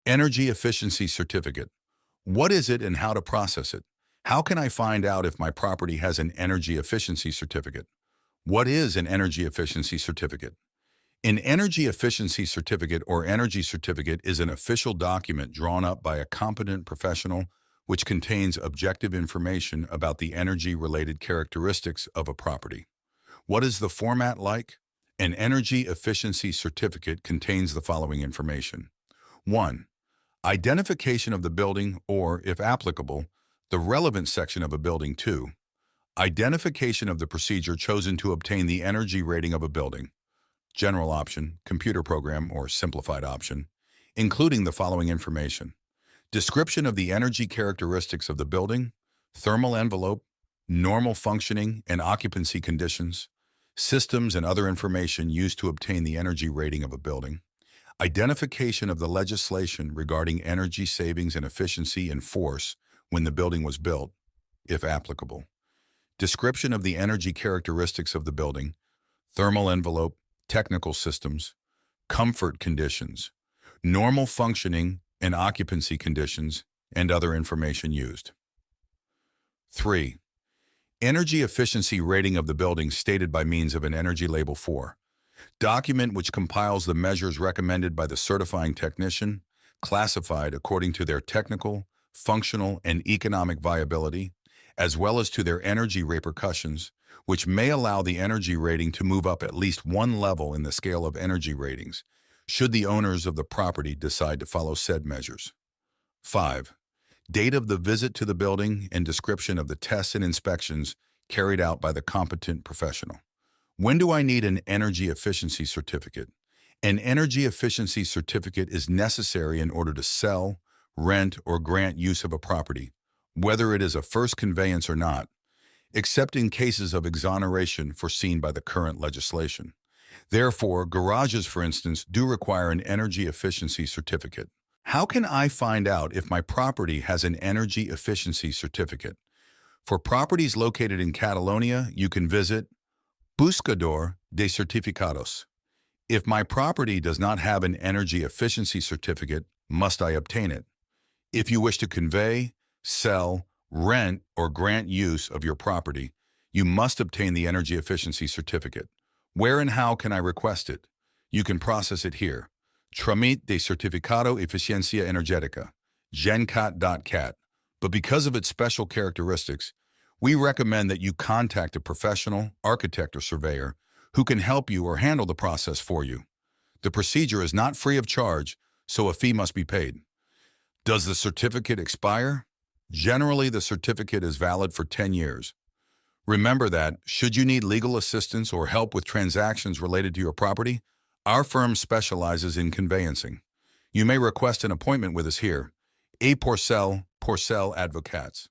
Energy efficiency certificate. What is it and how to process it? How can I find out if my property has an energy efficiency certificate? What is an energy efficiency certificate? An energy efficiency certificate or energy certificate is an official document drawn up by a competent professional which contains objective information about the energy-related characteristics of a property. What is the format like? An energy efficiency certificate contains the following information. 1. Identification of the building or, if applicable, the relevant section of a building. 2. Identification of the procedure chosen to obtain the energy rating of a building. General option, computer program, or simplified option, including the following information. Description of the energy characteristics of the building, thermal envelope, normal functioning and occupancy conditions, systems and other information used to obtain the energy rating of a building, identification of the legislation regarding energy savings and efficiency in force when the building was built, if applicable, description of the energy characteristics of the building, thermal envelope, technical systems, comfort conditions, normal functioning and occupancy conditions, and other information used. 3. Energy efficiency rating of the building stated by means of an energy label. 4. Document which compiles the measures recommended by the certifying technician, classified according to their technical, functional, and economic viability, as well as to their energy repercussions, which may allow the energy rating to move up at least one level in the scale of energy ratings, should the owners of the property decide to follow said measures. 5. Date of the visit to the building and description of the tests and inspections carried out by the competent professional. When do I need an energy efficiency certificate? An energy efficiency certificate is necessary in order to sell, rent, or grant use of a property, whether it is a first conveyance or not, except in cases of exoneration foreseen by the current legislation. Therefore, garages, for instance, do require an energy efficiency certificate. How can I find out if my property has an energy efficiency certificate? For properties located in Catalonia, you can visit Buscador de Certificados. If my property does not have an energy efficiency certificate, must I obtain it? If you wish to convey, sell, rent, or grant use of your property, you must obtain the energy efficiency certificate. Where and how can I request it? You can process it here. Tramite de Certificado Eficiencia Energética, gencat.cat. But because of its special characteristics, we recommend that you contact a professional, architect, or surveyor who can help you or handle the process for you. The procedure is not free of charge, so a fee must be paid. Does the certificate expire? Generally, the certificate is valid for 10 years. Remember that, should you need legal assistance or help with transactions related to your property, our firm specializes in conveyancing. You may request an appointment with us here. A Porcel Advocates.